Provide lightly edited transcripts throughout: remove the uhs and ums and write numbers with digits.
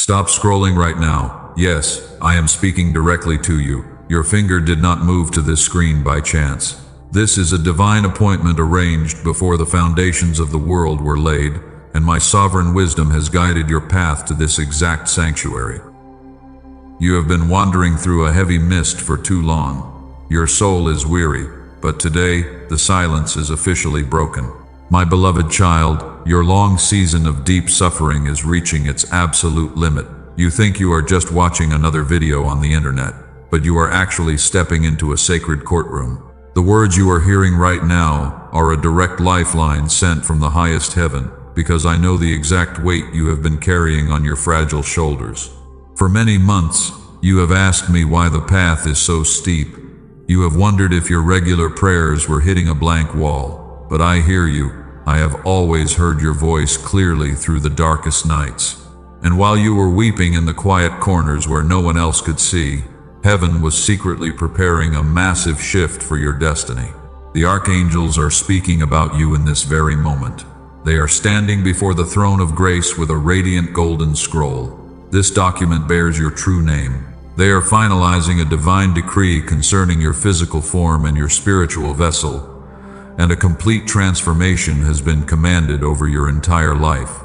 Stop scrolling right now. Yes, I am speaking directly to you. Your finger did not move to this screen by chance. This is a divine appointment arranged before the foundations of the world were laid, and my sovereign wisdom has guided your path to this exact sanctuary. You have been wandering through a heavy mist for too long. Your soul is weary, but today the silence is officially broken. My beloved child, your long season of deep suffering is reaching its absolute limit. You think you are just watching another video on the internet, but you are actually stepping into a sacred courtroom. The words you are hearing right now are a direct lifeline sent from the highest heaven, because I know the exact weight you have been carrying on your fragile shoulders. For many months, you have asked me why the path is so steep. You have wondered if your regular prayers were hitting a blank wall, but I hear you. I have always heard your voice clearly through the darkest nights. And while you were weeping in the quiet corners where no one else could see, heaven was secretly preparing a massive shift for your destiny. The Archangels are speaking about you in this very moment. They are standing before the throne of grace with a radiant golden scroll. This document bears your true name. They are finalizing a divine decree concerning your physical form and your spiritual vessel, and a complete transformation has been commanded over your entire life.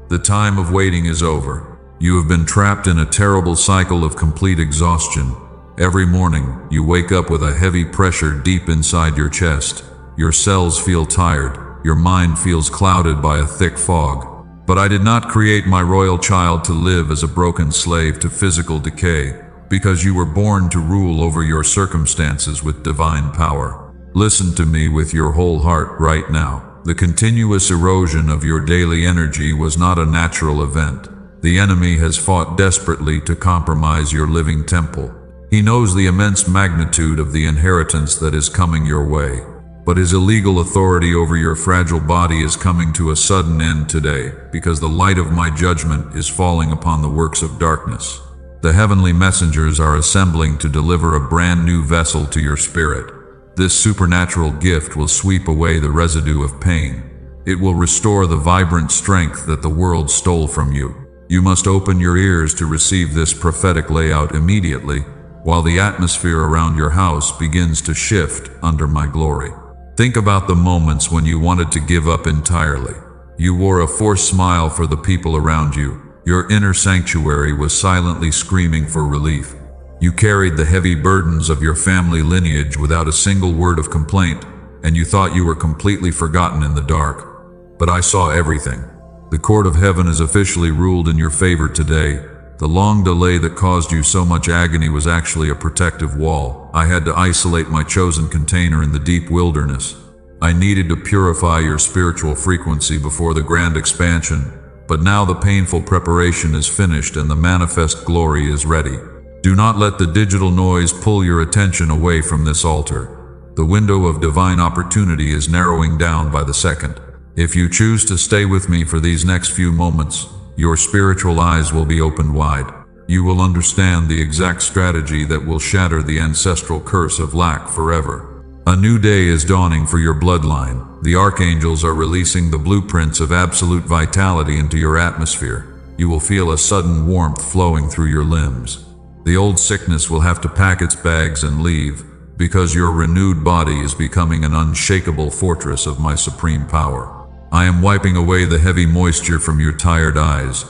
The time of waiting is over. You have been trapped in a terrible cycle of complete exhaustion. Every morning, you wake up with a heavy pressure deep inside your chest. Your cells feel tired. Your mind feels clouded by a thick fog. But I did not create my royal child to live as a broken slave to physical decay, because you were born to rule over your circumstances with divine power. Listen to me with your whole heart right now. The continuous erosion of your daily energy was not a natural event. The enemy has fought desperately to compromise your living temple. He knows the immense magnitude of the inheritance that is coming your way. But his illegal authority over your fragile body is coming to a sudden end today, because the light of my judgment is falling upon the works of darkness. The heavenly messengers are assembling to deliver a brand new vessel to your spirit. This supernatural gift will sweep away the residue of pain. It will restore the vibrant strength that the world stole from you. You must open your ears to receive this prophetic layout immediately, while the atmosphere around your house begins to shift under my glory. Think about the moments when you wanted to give up entirely. You wore a forced smile for the people around you. Your inner sanctuary was silently screaming for relief. You carried the heavy burdens of your family lineage without a single word of complaint, and you thought you were completely forgotten in the dark. But I saw everything. The court of heaven is officially ruled in your favor today. The long delay that caused you so much agony was actually a protective wall. I had to isolate my chosen container in the deep wilderness. I needed to purify your spiritual frequency before the grand expansion, but now the painful preparation is finished and the manifest glory is ready. Do not let the digital noise pull your attention away from this altar. The window of divine opportunity is narrowing down by the second. If you choose to stay with me for these next few moments, your spiritual eyes will be opened wide. You will understand the exact strategy that will shatter the ancestral curse of lack forever. A new day is dawning for your bloodline. The Archangels are releasing the blueprints of absolute vitality into your atmosphere. You will feel a sudden warmth flowing through your limbs. The old sickness will have to pack its bags and leave, because your renewed body is becoming an unshakable fortress of my supreme power. I am wiping away the heavy moisture from your tired eyes.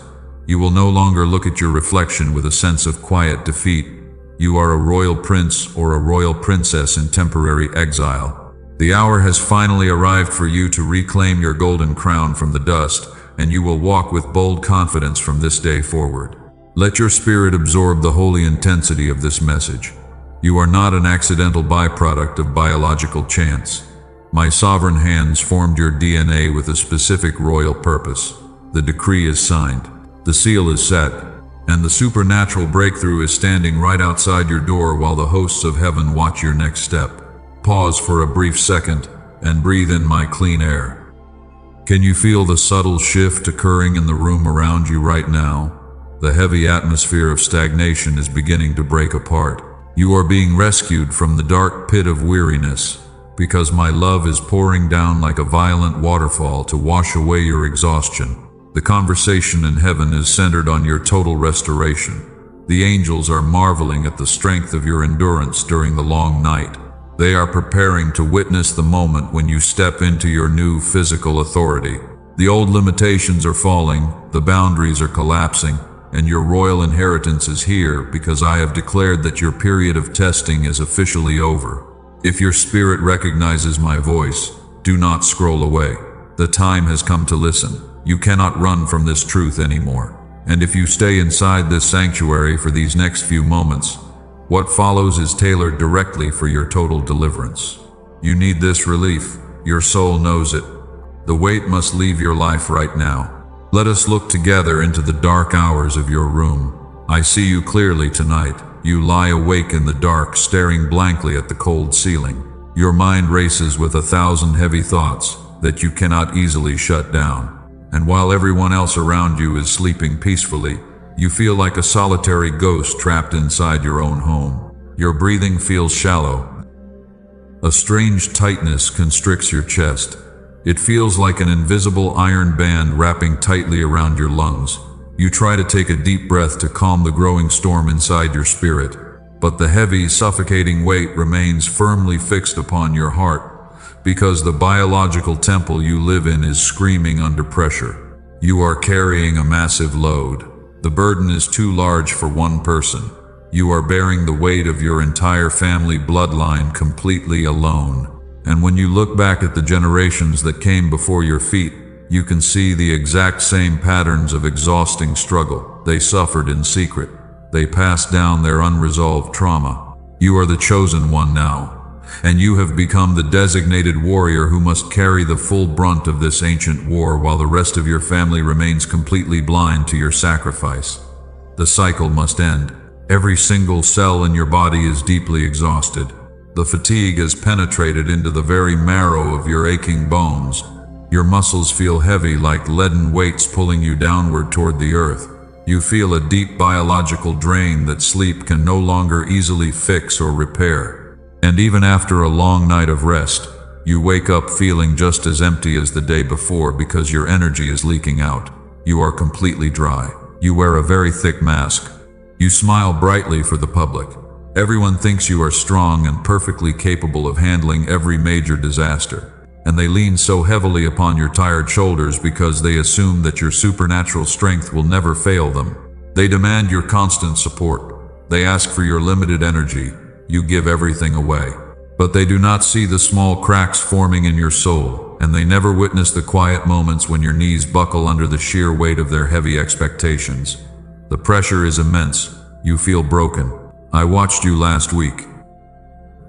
You will no longer look at your reflection with a sense of quiet defeat. You are a royal prince or a royal princess in temporary exile. The hour has finally arrived for you to reclaim your golden crown from the dust, and you will walk with bold confidence from this day forward. Let your spirit absorb the holy intensity of this message. You are not an accidental byproduct of biological chance. My sovereign hands formed your DNA with a specific royal purpose. The decree is signed, the seal is set, and the supernatural breakthrough is standing right outside your door while the hosts of heaven watch your next step. Pause for a brief second and breathe in my clean air. Can you feel the subtle shift occurring in the room around you right now? The heavy atmosphere of stagnation is beginning to break apart. You are being rescued from the dark pit of weariness, because my love is pouring down like a violent waterfall to wash away your exhaustion. The conversation in heaven is centered on your total restoration. The angels are marveling at the strength of your endurance during the long night. They are preparing to witness the moment when you step into your new physical authority. The old limitations are falling, the boundaries are collapsing, and your royal inheritance is here because I have declared that your period of testing is officially over. If your spirit recognizes my voice, do not scroll away. The time has come to listen. You cannot run from this truth anymore. And if you stay inside this sanctuary for these next few moments, what follows is tailored directly for your total deliverance. You need this relief. Your soul knows it. The weight must leave your life right now. Let us look together into the dark hours of your room. I see you clearly tonight. You lie awake in the dark, staring blankly at the cold ceiling. Your mind races with 1,000 heavy thoughts that you cannot easily shut down. And while everyone else around you is sleeping peacefully, you feel like a solitary ghost trapped inside your own home. Your breathing feels shallow. A strange tightness constricts your chest. It feels like an invisible iron band wrapping tightly around your lungs. You try to take a deep breath to calm the growing storm inside your spirit, but the heavy, suffocating weight remains firmly fixed upon your heart because the biological temple you live in is screaming under pressure. You are carrying a massive load. The burden is too large for one person. You are bearing the weight of your entire family bloodline completely alone. And when you look back at the generations that came before your feet, you can see the exact same patterns of exhausting struggle. They suffered in secret. They passed down their unresolved trauma. You are the chosen one now, and you have become the designated warrior who must carry the full brunt of this ancient war while the rest of your family remains completely blind to your sacrifice. The cycle must end. Every single cell in your body is deeply exhausted. The fatigue has penetrated into the very marrow of your aching bones. Your muscles feel heavy like leaden weights pulling you downward toward the earth. You feel a deep biological drain that sleep can no longer easily fix or repair. And even after a long night of rest, you wake up feeling just as empty as the day before because your energy is leaking out. You are completely dry. You wear a very thick mask. You smile brightly for the public. Everyone thinks you are strong and perfectly capable of handling every major disaster. And they lean so heavily upon your tired shoulders because they assume that your supernatural strength will never fail them. They demand your constant support. They ask for your limited energy. You give everything away. But they do not see the small cracks forming in your soul, and they never witness the quiet moments when your knees buckle under the sheer weight of their heavy expectations. The pressure is immense. You feel broken. I watched you last week.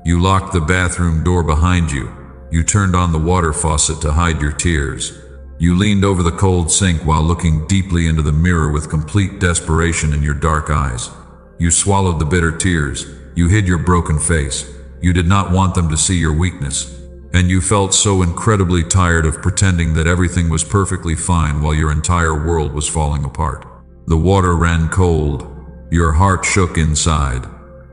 You locked the bathroom door behind you. You turned on the water faucet to hide your tears. You leaned over the cold sink while looking deeply into the mirror with complete desperation in your dark eyes. You swallowed the bitter tears. You hid your broken face. You did not want them to see your weakness. And you felt so incredibly tired of pretending that everything was perfectly fine while your entire world was falling apart. The water ran cold. Your heart shook inside.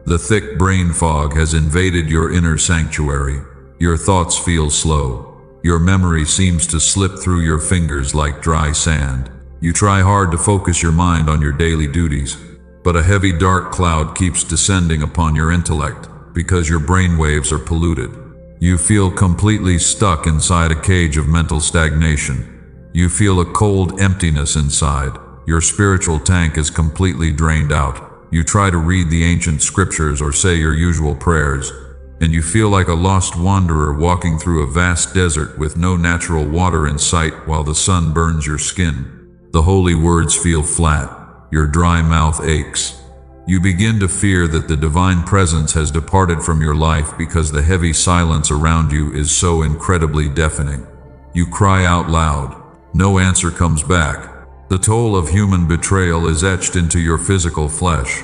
The thick brain fog has invaded your inner sanctuary. Your thoughts feel slow. Your memory seems to slip through your fingers like dry sand. You try hard to focus your mind on your daily duties, but a heavy dark cloud keeps descending upon your intellect because your brain waves are polluted. You feel completely stuck inside a cage of mental stagnation. You feel a cold emptiness inside. Your spiritual tank is completely drained out. You try to read the ancient scriptures or say your usual prayers, and you feel like a lost wanderer walking through a vast desert with no natural water in sight while the sun burns your skin. The holy words feel flat. Your dry mouth aches. You begin to fear that the divine presence has departed from your life because the heavy silence around you is so incredibly deafening. You cry out loud. No answer comes back. The toll of human betrayal is etched into your physical flesh.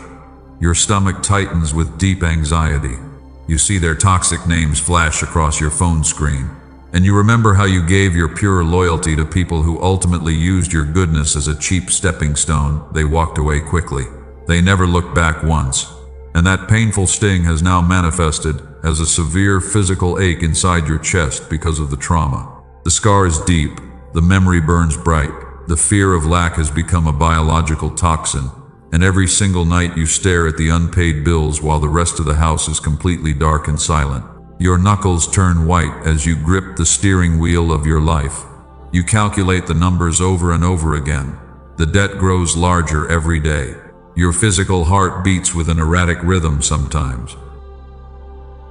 Your stomach tightens with deep anxiety. You see their toxic names flash across your phone screen, and you remember how you gave your pure loyalty to people who ultimately used your goodness as a cheap stepping stone. They walked away quickly. They never looked back once. And that painful sting has now manifested as a severe physical ache inside your chest because of the trauma. The scar is deep. The memory burns bright. The fear of lack has become a biological toxin, and every single night you stare at the unpaid bills while the rest of the house is completely dark and silent. Your knuckles turn white as you grip the steering wheel of your life. You calculate the numbers over and over again. The debt grows larger every day. Your physical heart beats with an erratic rhythm sometimes.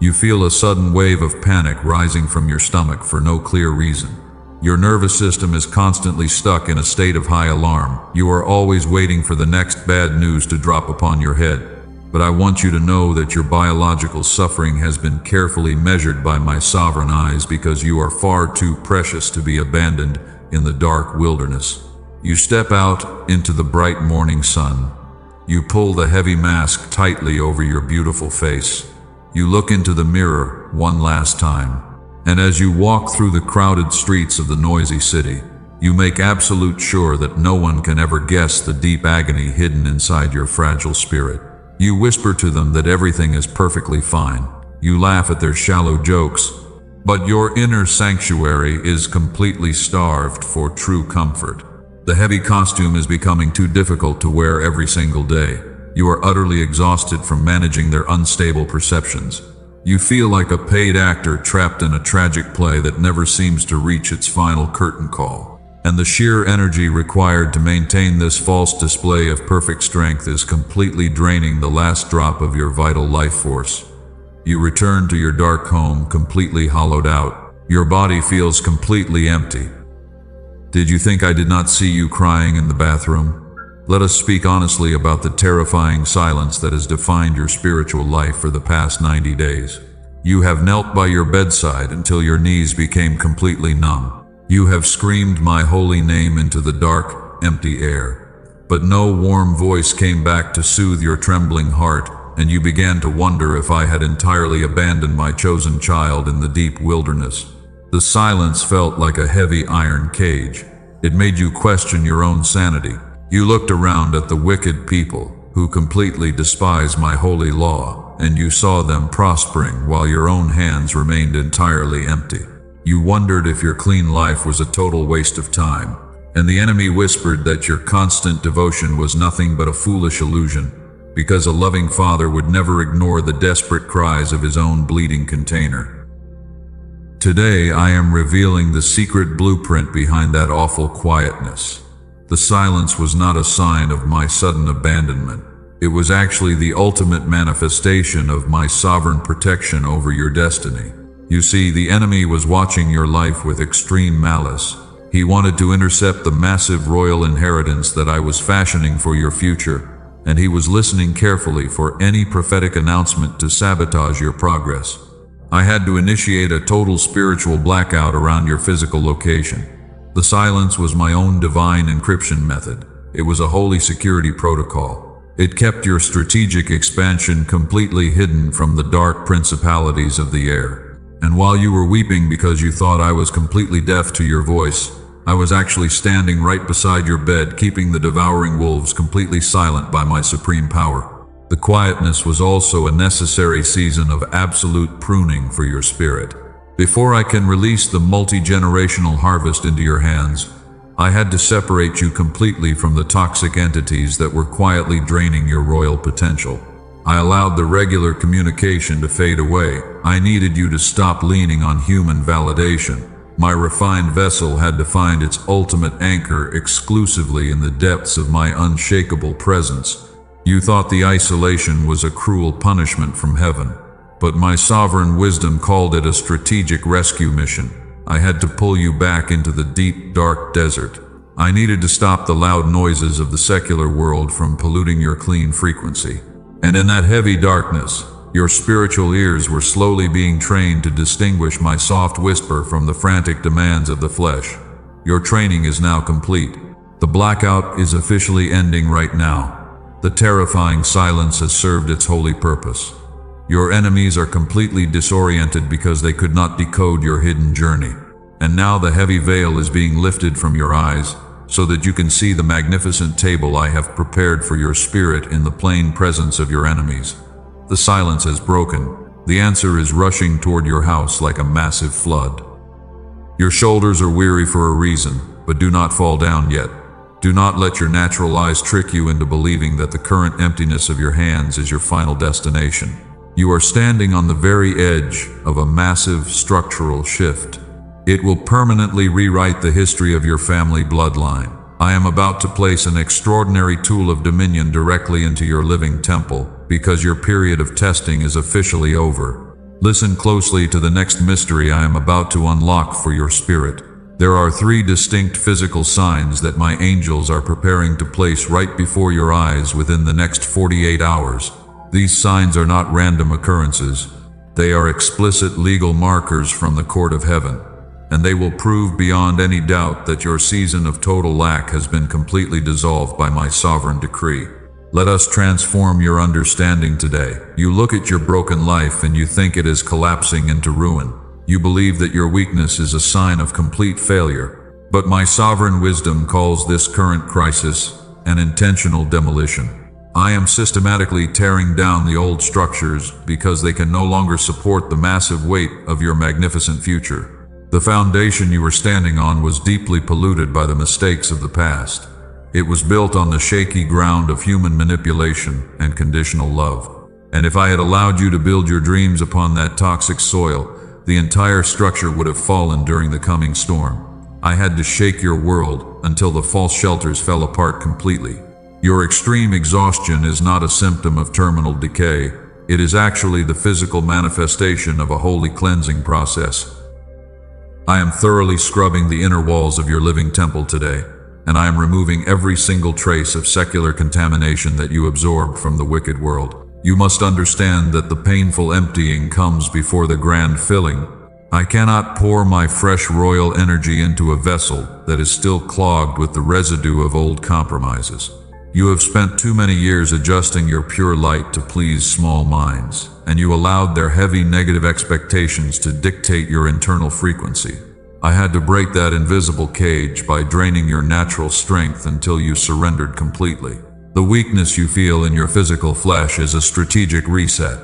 You feel a sudden wave of panic rising from your stomach for no clear reason. Your nervous system is constantly stuck in a state of high alarm. You are always waiting for the next bad news to drop upon your head. But I want you to know that your biological suffering has been carefully measured by my sovereign eyes, because you are far too precious to be abandoned in the dark wilderness. You step out into the bright morning sun. You pull the heavy mask tightly over your beautiful face. You look into the mirror one last time. And as you walk through the crowded streets of the noisy city, you make absolute sure that no one can ever guess the deep agony hidden inside your fragile spirit. You whisper to them that everything is perfectly fine. You laugh at their shallow jokes, but your inner sanctuary is completely starved for true comfort. The heavy costume is becoming too difficult to wear every single day. You are utterly exhausted from managing their unstable perceptions. You feel like a paid actor trapped in a tragic play that never seems to reach its final curtain call. And the sheer energy required to maintain this false display of perfect strength is completely draining the last drop of your vital life force. You return to your dark home completely hollowed out. Your body feels completely empty. Did you think I did not see you crying in the bathroom? Let us speak honestly about the terrifying silence that has defined your spiritual life for the past 90 days. You have knelt by your bedside until your knees became completely numb. You have screamed my holy name into the dark, empty air. But no warm voice came back to soothe your trembling heart, and you began to wonder if I had entirely abandoned my chosen child in the deep wilderness. The silence felt like a heavy iron cage. It made you question your own sanity. You looked around at the wicked people who completely despise my holy law, and you saw them prospering while your own hands remained entirely empty. You wondered if your clean life was a total waste of time, and the enemy whispered that your constant devotion was nothing but a foolish illusion, because a loving father would never ignore the desperate cries of his own bleeding container. Today I am revealing the secret blueprint behind that awful quietness. The silence was not a sign of my sudden abandonment. It was actually the ultimate manifestation of my sovereign protection over your destiny. You see, the enemy was watching your life with extreme malice. He wanted to intercept the massive royal inheritance that I was fashioning for your future, and he was listening carefully for any prophetic announcement to sabotage your progress. I had to initiate a total spiritual blackout around your physical location. The silence was my own divine encryption method. It was a holy security protocol. It kept your strategic expansion completely hidden from the dark principalities of the air. And while you were weeping because you thought I was completely deaf to your voice, I was actually standing right beside your bed, keeping the devouring wolves completely silent by my supreme power. The quietness was also a necessary season of absolute pruning for your spirit. Before I can release the multi-generational harvest into your hands, I had to separate you completely from the toxic entities that were quietly draining your royal potential. I allowed the regular communication to fade away. I needed you to stop leaning on human validation. My refined vessel had to find its ultimate anchor exclusively in the depths of my unshakable presence. You thought the isolation was a cruel punishment from heaven, but my sovereign wisdom called it a strategic rescue mission. I had to pull you back into the deep, dark desert. I needed to stop the loud noises of the secular world from polluting your clean frequency. And in that heavy darkness, your spiritual ears were slowly being trained to distinguish my soft whisper from the frantic demands of the flesh. Your training is now complete. The blackout is officially ending right now. The terrifying silence has served its holy purpose. Your enemies are completely disoriented because they could not decode your hidden journey. And now the heavy veil is being lifted from your eyes, so that you can see the magnificent table I have prepared for your spirit in the plain presence of your enemies. The silence has broken. The answer is rushing toward your house like a massive flood. Your shoulders are weary for a reason, but do not fall down yet. Do not let your natural eyes trick you into believing that the current emptiness of your hands is your final destination. You are standing on the very edge of a massive structural shift. It will permanently rewrite the history of your family bloodline. I am about to place an extraordinary tool of dominion directly into your living temple, because your period of testing is officially over. Listen closely to the next mystery I am about to unlock for your spirit. There are 3 distinct physical signs that my angels are preparing to place right before your eyes within the next 48 hours. These signs are not random occurrences. They are explicit legal markers from the court of heaven, and they will prove beyond any doubt that your season of total lack has been completely dissolved by my sovereign decree. Let us transform your understanding today. You look at your broken life and you think it is collapsing into ruin. You believe that your weakness is a sign of complete failure. But my sovereign wisdom calls this current crisis an intentional demolition. I am systematically tearing down the old structures because they can no longer support the massive weight of your magnificent future. The foundation you were standing on was deeply polluted by the mistakes of the past. It was built on the shaky ground of human manipulation and conditional love. And if I had allowed you to build your dreams upon that toxic soil, the entire structure would have fallen during the coming storm. I had to shake your world until the false shelters fell apart completely. Your extreme exhaustion is not a symptom of terminal decay. It is actually the physical manifestation of a holy cleansing process. I am thoroughly scrubbing the inner walls of your living temple today, and I am removing every single trace of secular contamination that you absorbed from the wicked world. You must understand that the painful emptying comes before the grand filling. I cannot pour my fresh royal energy into a vessel that is still clogged with the residue of old compromises. You have spent too many years adjusting your pure light to please small minds, and you allowed their heavy negative expectations to dictate your internal frequency. I had to break that invisible cage by draining your natural strength until you surrendered completely. The weakness you feel in your physical flesh is a strategic reset.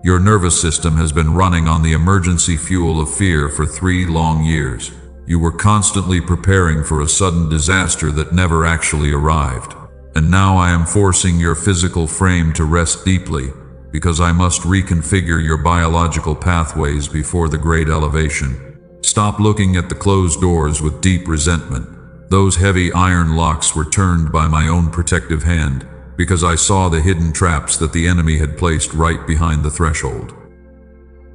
Your nervous system has been running on the emergency fuel of fear for 3 long years. You were constantly preparing for a sudden disaster that never actually arrived. And now I am forcing your physical frame to rest deeply, because I must reconfigure your biological pathways before the great elevation. Stop looking at the closed doors with deep resentment. Those heavy iron locks were turned by my own protective hand, because I saw the hidden traps that the enemy had placed right behind the threshold.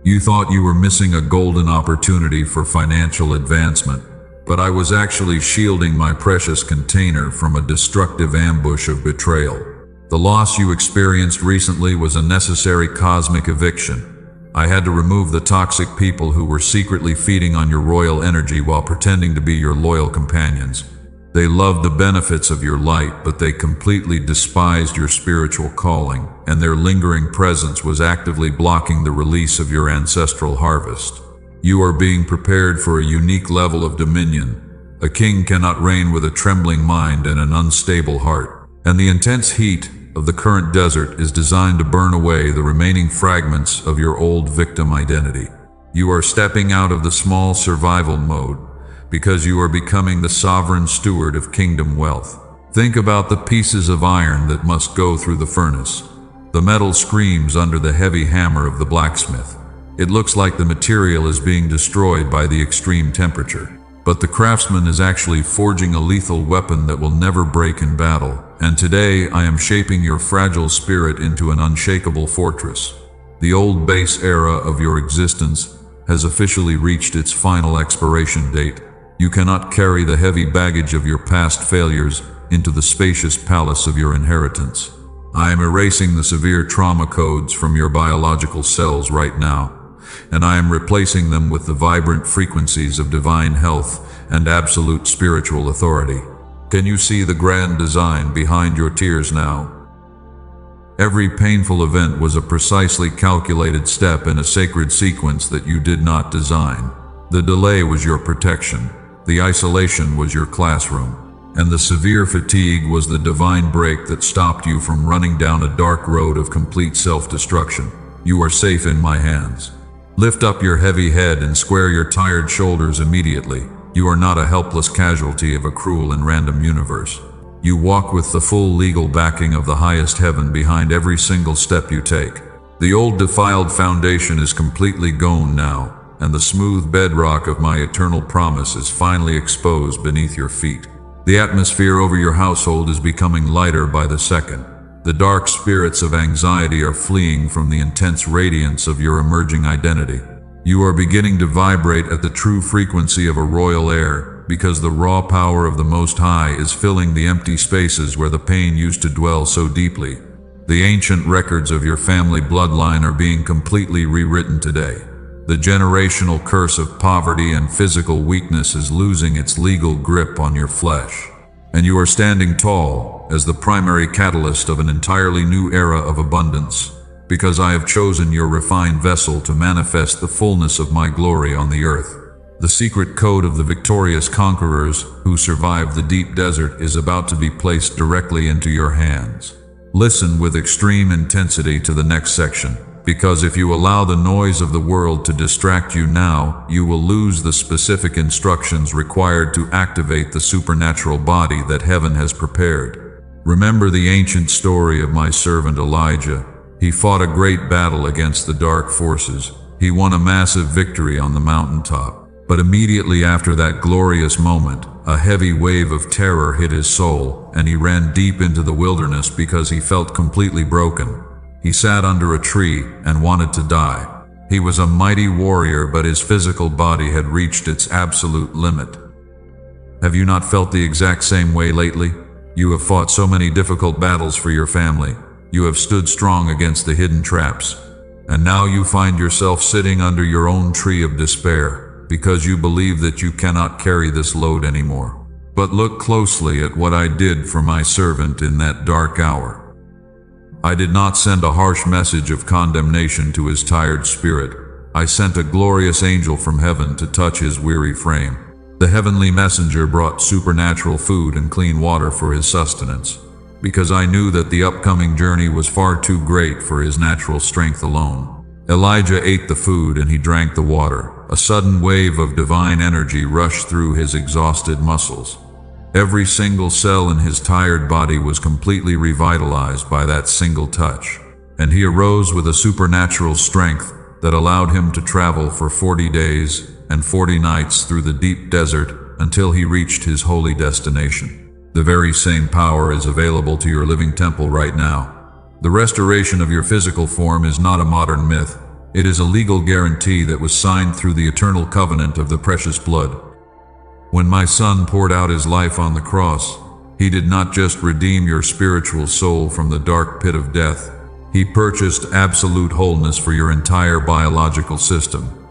You thought you were missing a golden opportunity for financial advancement, but I was actually shielding my precious container from a destructive ambush of betrayal. The loss you experienced recently was a necessary cosmic eviction. I had to remove the toxic people who were secretly feeding on your royal energy while pretending to be your loyal companions. They loved the benefits of your light, but they completely despised your spiritual calling, and their lingering presence was actively blocking the release of your ancestral harvest. You are being prepared for a unique level of dominion. A king cannot reign with a trembling mind and an unstable heart, and the intense heat of the current desert is designed to burn away the remaining fragments of your old victim identity. You are stepping out of the small survival mode because you are becoming the sovereign steward of kingdom wealth. Think about the pieces of iron that must go through the furnace. The metal screams under the heavy hammer of the blacksmith. It looks like the material is being destroyed by the extreme temperature. But the craftsman is actually forging a lethal weapon that will never break in battle. And today I am shaping your fragile spirit into an unshakable fortress. The old base era of your existence has officially reached its final expiration date. You cannot carry the heavy baggage of your past failures into the spacious palace of your inheritance. I am erasing the severe trauma codes from your biological cells right now, and I am replacing them with the vibrant frequencies of divine health and absolute spiritual authority. Can you see the grand design behind your tears now? Every painful event was a precisely calculated step in a sacred sequence that you did not design. The delay was your protection, the isolation was your classroom, and the severe fatigue was the divine break that stopped you from running down a dark road of complete self-destruction. You are safe in my hands. Lift up your heavy head and square your tired shoulders immediately. You are not a helpless casualty of a cruel and random universe. You walk with the full legal backing of the highest heaven behind every single step you take. The old defiled foundation is completely gone now, and the smooth bedrock of my eternal promise is finally exposed beneath your feet. The atmosphere over your household is becoming lighter by the second. The dark spirits of anxiety are fleeing from the intense radiance of your emerging identity. You are beginning to vibrate at the true frequency of a royal heir, because the raw power of the Most High is filling the empty spaces where the pain used to dwell so deeply. The ancient records of your family bloodline are being completely rewritten today. The generational curse of poverty and physical weakness is losing its legal grip on your flesh. And you are standing tall as the primary catalyst of an entirely new era of abundance, because I have chosen your refined vessel to manifest the fullness of my glory on the earth. The secret code of the victorious conquerors who survived the deep desert is about to be placed directly into your hands. Listen with extreme intensity to the next section, because if you allow the noise of the world to distract you now, you will lose the specific instructions required to activate the supernatural body that heaven has prepared. Remember the ancient story of my servant Elijah. He fought a great battle against the dark forces. He won a massive victory on the mountaintop. But immediately after that glorious moment, a heavy wave of terror hit his soul, and he ran deep into the wilderness because he felt completely broken. He sat under a tree and wanted to die. He was a mighty warrior, but his physical body had reached its absolute limit. Have you not felt the exact same way lately? You have fought so many difficult battles for your family. You have stood strong against the hidden traps. And now you find yourself sitting under your own tree of despair, because you believe that you cannot carry this load anymore. But look closely at what I did for my servant in that dark hour. I did not send a harsh message of condemnation to his tired spirit. I sent a glorious angel from heaven to touch his weary frame. The heavenly messenger brought supernatural food and clean water for his sustenance, because I knew that the upcoming journey was far too great for his natural strength alone. Elijah ate the food and he drank the water. A sudden wave of divine energy rushed through his exhausted muscles. Every single cell in his tired body was completely revitalized by that single touch, and he arose with a supernatural strength that allowed him to travel for 40 days and 40 nights through the deep desert until he reached his holy destination. The very same power is available to your living temple right now. The restoration of your physical form is not a modern myth. It is a legal guarantee that was signed through the eternal covenant of the precious blood. When my Son poured out his life on the cross, he did not just redeem your spiritual soul from the dark pit of death. He purchased absolute wholeness for your entire biological system.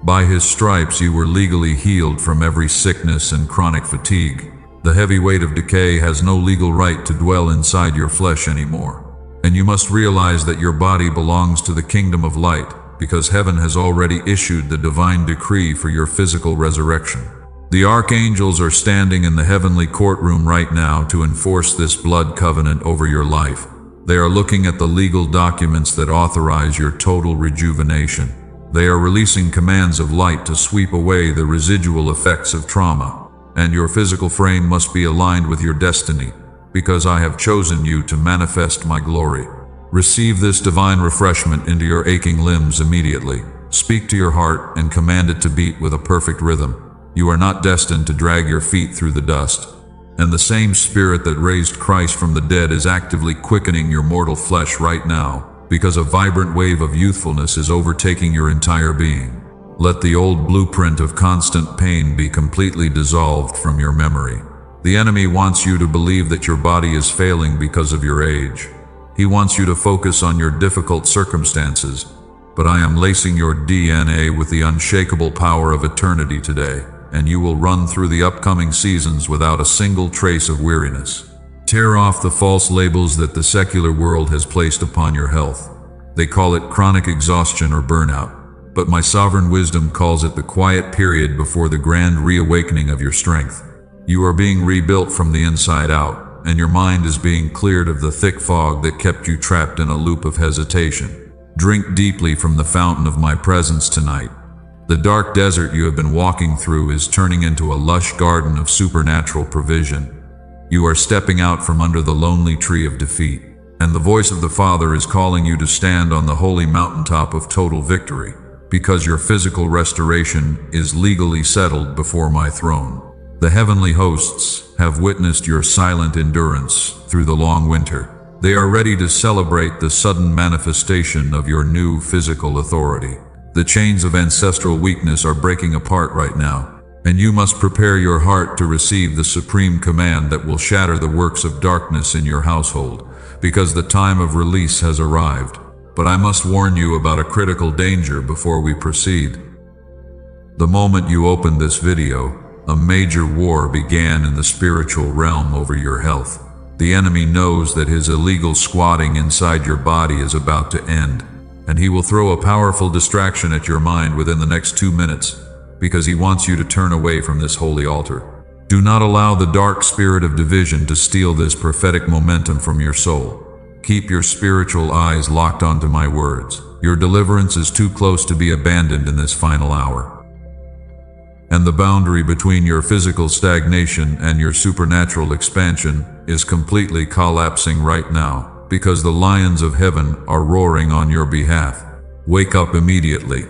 By his stripes you were legally healed from every sickness and chronic fatigue. The heavy weight of decay has no legal right to dwell inside your flesh anymore. And you must realize that your body belongs to the kingdom of light, because heaven has already issued the divine decree for your physical resurrection. The Archangels are standing in the heavenly courtroom right now to enforce this blood covenant over your life. They are looking at the legal documents that authorize your total rejuvenation. They are releasing commands of light to sweep away the residual effects of trauma. And your physical frame must be aligned with your destiny, because I have chosen you to manifest my glory. Receive this divine refreshment into your aching limbs immediately. Speak to your heart and command it to beat with a perfect rhythm. You are not destined to drag your feet through the dust. And the same spirit that raised Christ from the dead is actively quickening your mortal flesh right now, because a vibrant wave of youthfulness is overtaking your entire being. Let the old blueprint of constant pain be completely dissolved from your memory. The enemy wants you to believe that your body is failing because of your age. He wants you to focus on your difficult circumstances, but I am lacing your DNA with the unshakable power of eternity today, and you will run through the upcoming seasons without a single trace of weariness. Tear off the false labels that the secular world has placed upon your health. They call it chronic exhaustion or burnout, but my sovereign wisdom calls it the quiet period before the grand reawakening of your strength. You are being rebuilt from the inside out, and your mind is being cleared of the thick fog that kept you trapped in a loop of hesitation. Drink deeply from the fountain of my presence tonight. The dark desert you have been walking through is turning into a lush garden of supernatural provision. You are stepping out from under the lonely tree of defeat, and the voice of the Father is calling you to stand on the holy mountaintop of total victory, because your physical restoration is legally settled before my throne. The heavenly hosts have witnessed your silent endurance through the long winter. They are ready to celebrate the sudden manifestation of your new physical authority. The chains of ancestral weakness are breaking apart right now, and you must prepare your heart to receive the supreme command that will shatter the works of darkness in your household, because the time of release has arrived. But I must warn you about a critical danger before we proceed. The moment you opened this video, a major war began in the spiritual realm over your health. The enemy knows that his illegal squatting inside your body is about to end, and he will throw a powerful distraction at your mind within the next 2 minutes, because he wants you to turn away from this holy altar. Do not allow the dark spirit of division to steal this prophetic momentum from your soul. Keep your spiritual eyes locked onto my words. Your deliverance is too close to be abandoned in this final hour. And the boundary between your physical stagnation and your supernatural expansion is completely collapsing right now, because the lions of heaven are roaring on your behalf. Wake up immediately.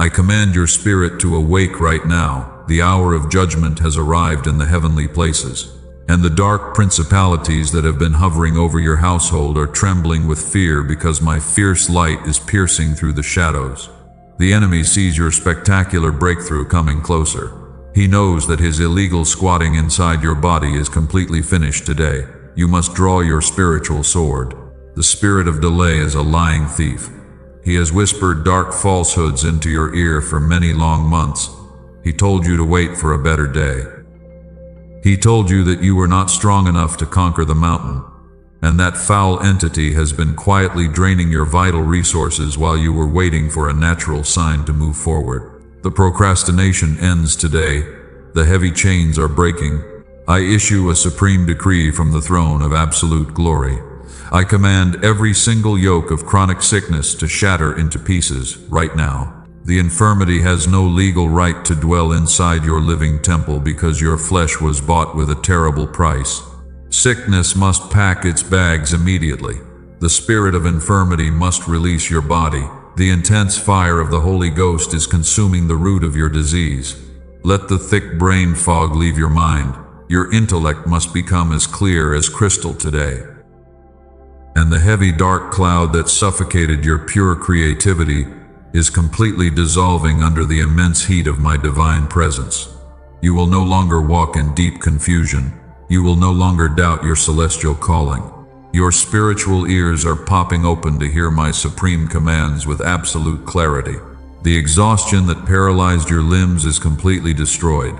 I command your spirit to awake right now. The hour of judgment has arrived in the heavenly places, and the dark principalities that have been hovering over your household are trembling with fear because my fierce light is piercing through the shadows. The enemy sees your spectacular breakthrough coming closer. He knows that his illegal squatting inside your body is completely finished today. You must draw your spiritual sword. The spirit of delay is a lying thief. He has whispered dark falsehoods into your ear for many long months. He told you to wait for a better day. He told you that you were not strong enough to conquer the mountain, and that foul entity has been quietly draining your vital resources while you were waiting for a natural sign to move forward. The procrastination ends today. The heavy chains are breaking. I issue a supreme decree from the throne of absolute glory. I command every single yoke of chronic sickness to shatter into pieces right now. The infirmity has no legal right to dwell inside your living temple because your flesh was bought with a terrible price. Sickness must pack its bags immediately. The spirit of infirmity must release your body. The intense fire of the Holy Ghost is consuming the root of your disease. Let the thick brain fog leave your mind. Your intellect must become as clear as crystal today. And the heavy dark cloud that suffocated your pure creativity is completely dissolving under the immense heat of my divine presence. You will no longer walk in deep confusion. You will no longer doubt your celestial calling. Your spiritual ears are popping open to hear my supreme commands with absolute clarity. The exhaustion that paralyzed your limbs is completely destroyed.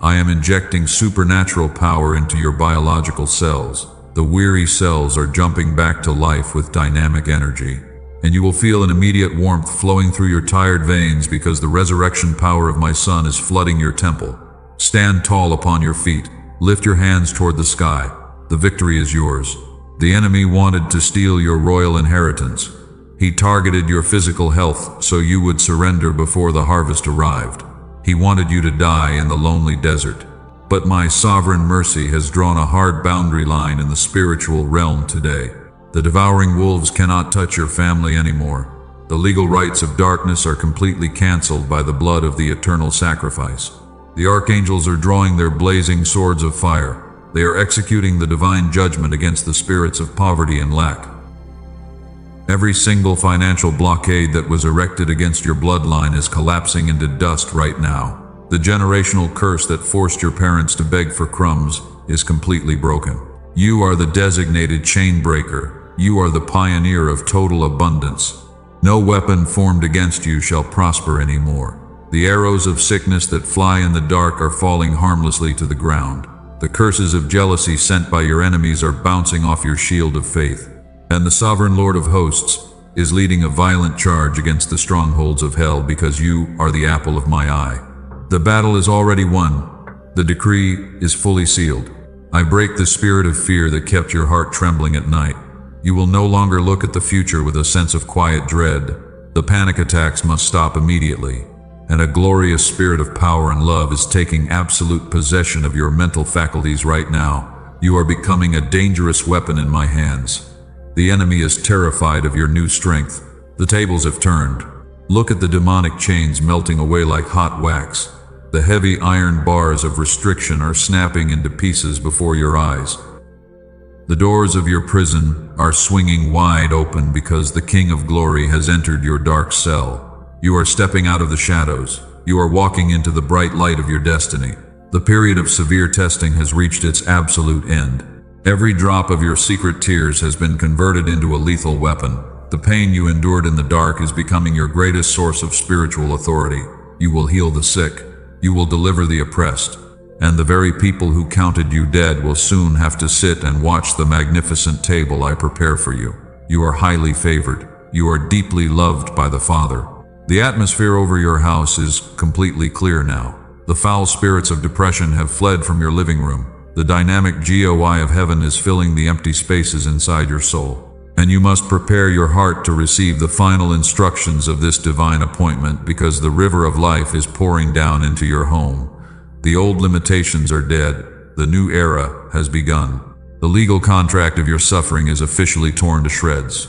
I am injecting supernatural power into your biological cells. The weary cells are jumping back to life with dynamic energy, and you will feel an immediate warmth flowing through your tired veins because the resurrection power of my Son is flooding your temple. Stand tall upon your feet. Lift your hands toward the sky. The victory is yours. The enemy wanted to steal your royal inheritance. He targeted your physical health so you would surrender before the harvest arrived. He wanted you to die in the lonely desert. But my sovereign mercy has drawn a hard boundary line in the spiritual realm today. The devouring wolves cannot touch your family anymore. The legal rights of darkness are completely canceled by the blood of the eternal sacrifice. The Archangels are drawing their blazing swords of fire. They are executing the divine judgment against the spirits of poverty and lack. Every single financial blockade that was erected against your bloodline is collapsing into dust right now. The generational curse that forced your parents to beg for crumbs is completely broken. You are the designated chain breaker. You are the pioneer of total abundance. No weapon formed against you shall prosper anymore. The arrows of sickness that fly in the dark are falling harmlessly to the ground. The curses of jealousy sent by your enemies are bouncing off your shield of faith. And the sovereign Lord of hosts is leading a violent charge against the strongholds of hell because you are the apple of my eye. The battle is already won. The decree is fully sealed. I break the spirit of fear that kept your heart trembling at night. You will no longer look at the future with a sense of quiet dread. The panic attacks must stop immediately. And a glorious spirit of power and love is taking absolute possession of your mental faculties right now. You are becoming a dangerous weapon in my hands. The enemy is terrified of your new strength. The tables have turned. Look at the demonic chains melting away like hot wax. The heavy iron bars of restriction are snapping into pieces before your eyes. The doors of your prison are swinging wide open because the King of Glory has entered your dark cell. You are stepping out of the shadows. You are walking into the bright light of your destiny. The period of severe testing has reached its absolute end. Every drop of your secret tears has been converted into a lethal weapon. The pain you endured in the dark is becoming your greatest source of spiritual authority. You will heal the sick. You will deliver the oppressed. And the very people who counted you dead will soon have to sit and watch the magnificent table I prepare for you. You are highly favored. You are deeply loved by the Father. The atmosphere over your house is completely clear now. The foul spirits of depression have fled from your living room. The dynamic GOI of heaven is filling the empty spaces inside your soul. And you must prepare your heart to receive the final instructions of this divine appointment, because the river of life is pouring down into your home. The old limitations are dead. The new era has begun. The legal contract of your suffering is officially torn to shreds.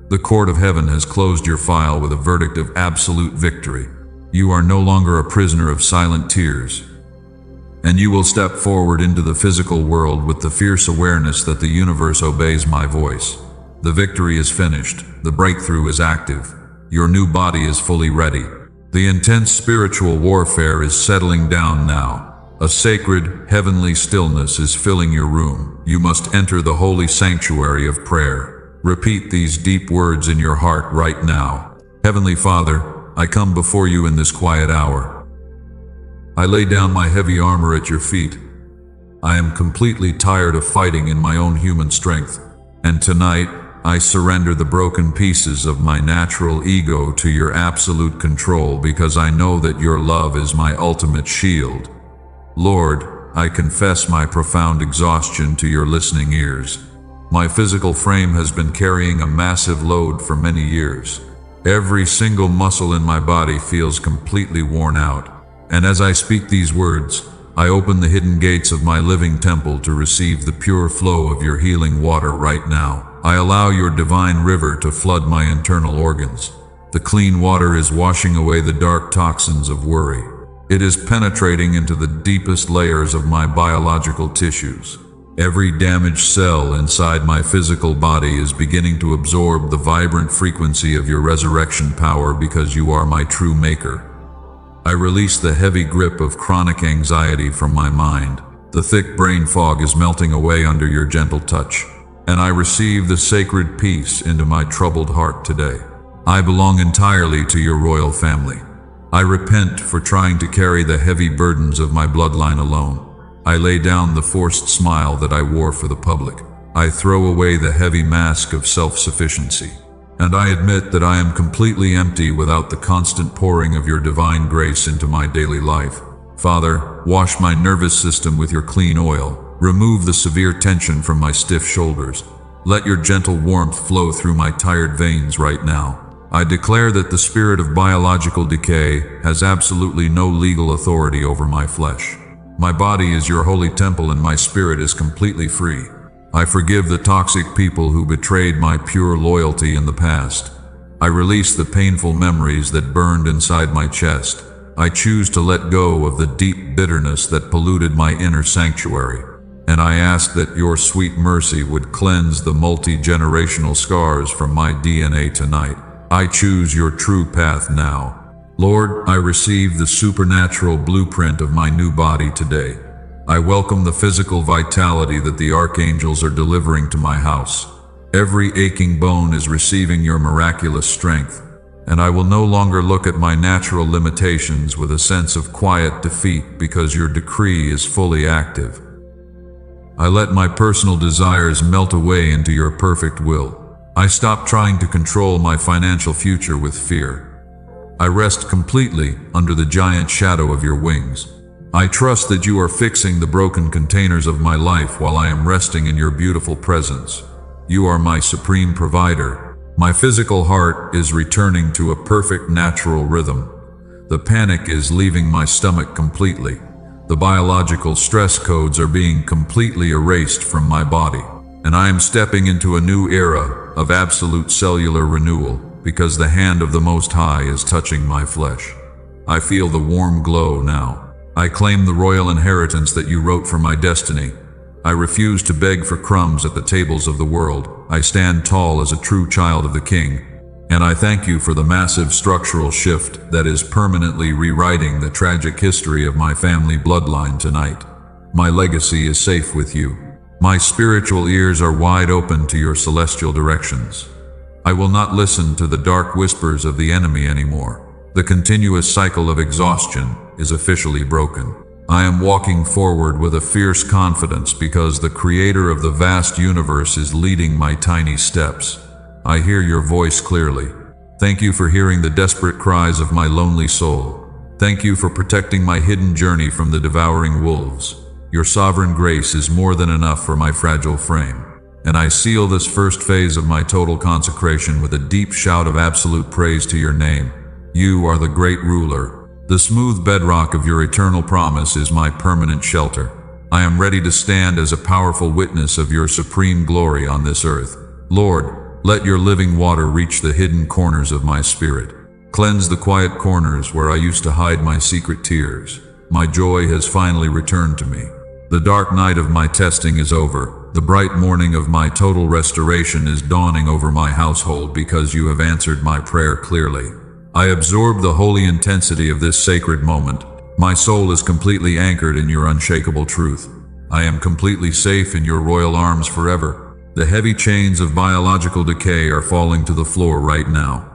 The court of heaven has closed your file with a verdict of absolute victory. You are no longer a prisoner of silent tears. And you will step forward into the physical world with the fierce awareness that the universe obeys my voice. The victory is finished. The breakthrough is active. Your new body is fully ready. The intense spiritual warfare is settling down now. A sacred, heavenly stillness is filling your room. You must enter the holy sanctuary of prayer. Repeat these deep words in your heart right now. Heavenly Father, I come before you in this quiet hour. I lay down my heavy armor at your feet. I am completely tired of fighting in my own human strength. And tonight, I surrender the broken pieces of my natural ego to your absolute control, because I know that your love is my ultimate shield. Lord, I confess my profound exhaustion to your listening ears. My physical frame has been carrying a massive load for many years. Every single muscle in my body feels completely worn out. And as I speak these words, I open the hidden gates of my living temple to receive the pure flow of your healing water right now. I allow your divine river to flood my internal organs. The clean water is washing away the dark toxins of worry. It is penetrating into the deepest layers of my biological tissues. Every damaged cell inside my physical body is beginning to absorb the vibrant frequency of your resurrection power, because you are my true maker. I release the heavy grip of chronic anxiety from my mind. The thick brain fog is melting away under your gentle touch. And I receive the sacred peace into my troubled heart today. I belong entirely to your royal family. I repent for trying to carry the heavy burdens of my bloodline alone. I lay down the forced smile that I wore for the public. I throw away the heavy mask of self-sufficiency. And I admit that I am completely empty without the constant pouring of your divine grace into my daily life. Father, wash my nervous system with your clean oil. Remove the severe tension from my stiff shoulders. Let your gentle warmth flow through my tired veins right now. I declare that the spirit of biological decay has absolutely no legal authority over my flesh. My body is your holy temple, and my spirit is completely free. I forgive the toxic people who betrayed my pure loyalty in the past. I release the painful memories that burned inside my chest. I choose to let go of the deep bitterness that polluted my inner sanctuary. And I ask that your sweet mercy would cleanse the multi-generational scars from my DNA tonight. I choose your true path now. Lord, I receive the supernatural blueprint of my new body today. I welcome the physical vitality that the Archangels are delivering to my house. Every aching bone is receiving your miraculous strength, and I will no longer look at my natural limitations with a sense of quiet defeat, because your decree is fully active. I let my personal desires melt away into your perfect will. I stop trying to control my financial future with fear. I rest completely under the giant shadow of your wings. I trust that you are fixing the broken containers of my life while I am resting in your beautiful presence. You are my supreme provider. My physical heart is returning to a perfect natural rhythm. The panic is leaving my stomach completely. The biological stress codes are being completely erased from my body, and I am stepping into a new era of absolute cellular renewal because the hand of the Most High is touching my flesh. I feel the warm glow now. I claim the royal inheritance that you wrote for my destiny. I refuse to beg for crumbs at the tables of the world. I stand tall as a true child of the King. And I thank you for the massive structural shift that is permanently rewriting the tragic history of my family bloodline tonight. My legacy is safe with you. My spiritual ears are wide open to your celestial directions. I will not listen to the dark whispers of the enemy anymore. The continuous cycle of exhaustion is officially broken. I am walking forward with a fierce confidence because the Creator of the vast universe is leading my tiny steps. I hear your voice clearly. Thank you for hearing the desperate cries of my lonely soul. Thank you for protecting my hidden journey from the devouring wolves. Your sovereign grace is more than enough for my fragile frame. And I seal this first phase of my total consecration with a deep shout of absolute praise to your name. You are the great ruler. The smooth bedrock of your eternal promise is my permanent shelter. I am ready to stand as a powerful witness of your supreme glory on this earth. Lord, let your living water reach the hidden corners of my spirit. Cleanse the quiet corners where I used to hide my secret tears. My joy has finally returned to me. The dark night of my testing is over. The bright morning of my total restoration is dawning over my household because you have answered my prayer clearly. I absorb the holy intensity of this sacred moment. My soul is completely anchored in your unshakable truth. I am completely safe in your royal arms forever. The heavy chains of biological decay are falling to the floor right now.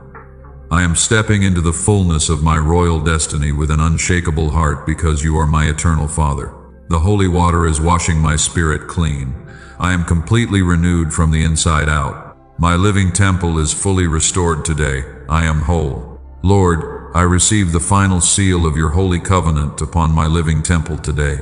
I am stepping into the fullness of my royal destiny with an unshakable heart because you are my eternal Father. The holy water is washing my spirit clean. I am completely renewed from the inside out. My living temple is fully restored today. I am whole. Lord, I receive the final seal of your holy covenant upon my living temple today.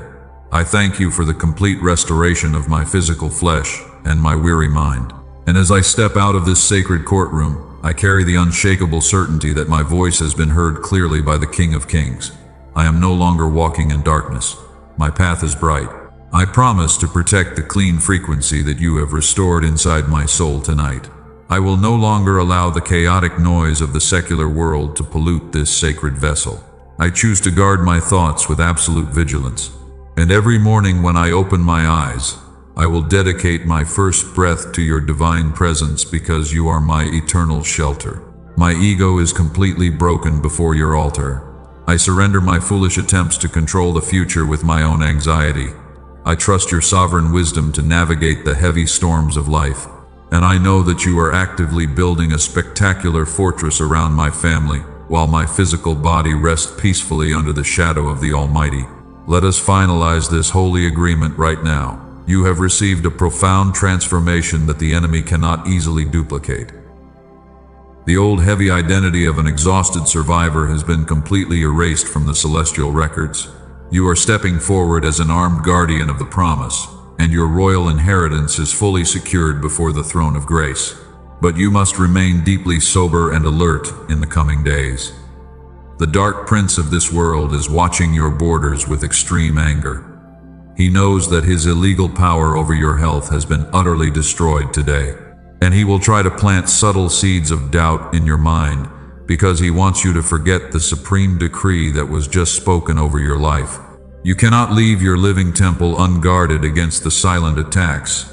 I thank you for the complete restoration of my physical flesh and my weary mind. And as I step out of this sacred courtroom, I carry the unshakable certainty that my voice has been heard clearly by the King of Kings. I am no longer walking in darkness. My path is bright. I promise to protect the clean frequency that you have restored inside my soul tonight. I will no longer allow the chaotic noise of the secular world to pollute this sacred vessel. I choose to guard my thoughts with absolute vigilance. And every morning when I open my eyes, I will dedicate my first breath to your divine presence because you are my eternal shelter. My ego is completely broken before your altar. I surrender my foolish attempts to control the future with my own anxiety. I trust your sovereign wisdom to navigate the heavy storms of life. And I know that you are actively building a spectacular fortress around my family, while my physical body rests peacefully under the shadow of the Almighty. Let us finalize this holy agreement right now. You have received a profound transformation that the enemy cannot easily duplicate. The old heavy identity of an exhausted survivor has been completely erased from the celestial records. You are stepping forward as an armed guardian of the promise, and your royal inheritance is fully secured before the throne of grace. But you must remain deeply sober and alert in the coming days. The dark prince of this world is watching your borders with extreme anger. He knows that his illegal power over your health has been utterly destroyed today, and he will try to plant subtle seeds of doubt in your mind because he wants you to forget the supreme decree that was just spoken over your life. You cannot leave your living temple unguarded against the silent attacks.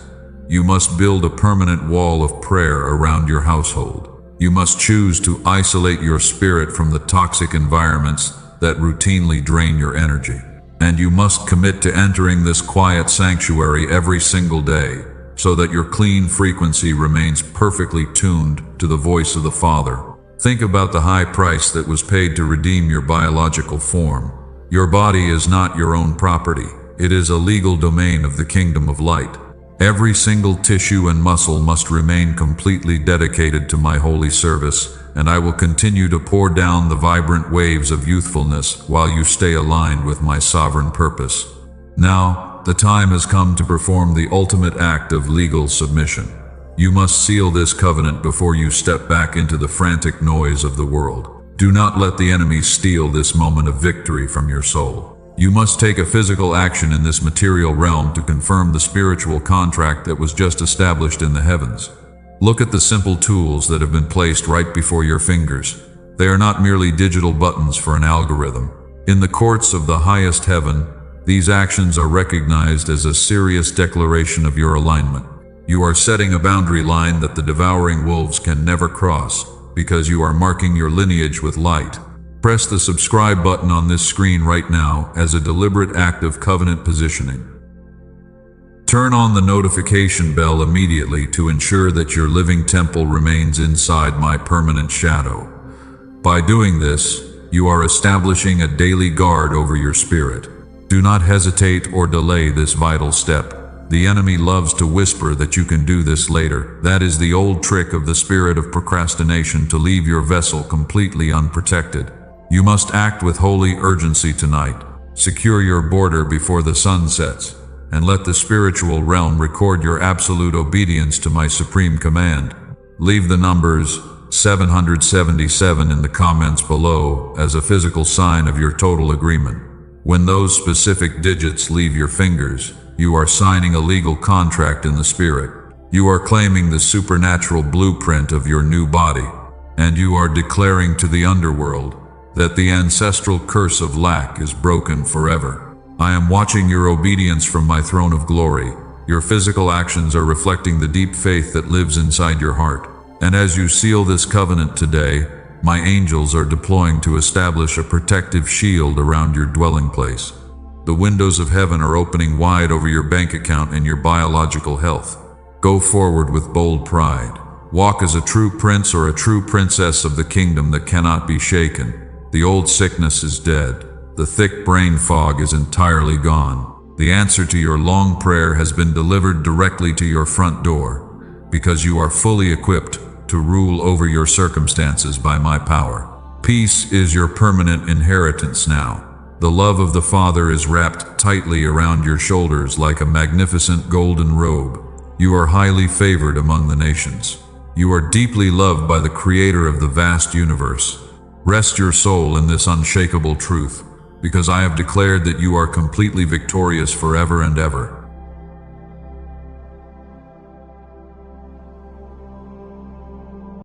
You must build a permanent wall of prayer around your household. You must choose to isolate your spirit from the toxic environments that routinely drain your energy. And you must commit to entering this quiet sanctuary every single day, so that your clean frequency remains perfectly tuned to the voice of the Father. Think about the high price that was paid to redeem your biological form. Your body is not your own property. It is a legal domain of the kingdom of light. Every single tissue and muscle must remain completely dedicated to my holy service, and I will continue to pour down the vibrant waves of youthfulness while you stay aligned with my sovereign purpose. Now, the time has come to perform the ultimate act of legal submission. You must seal this covenant before you step back into the frantic noise of the world. Do not let the enemy steal this moment of victory from your soul. You must take a physical action in this material realm to confirm the spiritual contract that was just established in the heavens. Look at the simple tools that have been placed right before your fingers. They are not merely digital buttons for an algorithm. In the courts of the highest heaven, these actions are recognized as a serious declaration of your alignment. You are setting a boundary line that the devouring wolves can never cross, because you are marking your lineage with light. Press the subscribe button on this screen right now as a deliberate act of covenant positioning. Turn on the notification bell immediately to ensure that your living temple remains inside my permanent shadow. By doing this, you are establishing a daily guard over your spirit. Do not hesitate or delay this vital step. The enemy loves to whisper that you can do this later. That is the old trick of the spirit of procrastination to leave your vessel completely unprotected. You must act with holy urgency tonight. Secure your border before the sun sets, and let the spiritual realm record your absolute obedience to my supreme command. Leave the numbers 777 in the comments below as a physical sign of your total agreement. When those specific digits leave your fingers, you are signing a legal contract in the spirit. You are claiming the supernatural blueprint of your new body, and you are declaring to the underworld that the ancestral curse of lack is broken forever. I am watching your obedience from my throne of glory. Your physical actions are reflecting the deep faith that lives inside your heart. And as you seal this covenant today, my angels are deploying to establish a protective shield around your dwelling place. The windows of heaven are opening wide over your bank account and your biological health. Go forward with bold pride. Walk as a true prince or a true princess of the kingdom that cannot be shaken. The old sickness is dead. The thick brain fog is entirely gone. The answer to your long prayer has been delivered directly to your front door, because you are fully equipped to rule over your circumstances by my power. Peace is your permanent inheritance now. The love of the Father is wrapped tightly around your shoulders like a magnificent golden robe. You are highly favored among the nations. You are deeply loved by the Creator of the vast universe. Rest your soul in this unshakable truth, because I have declared that you are completely victorious forever and ever.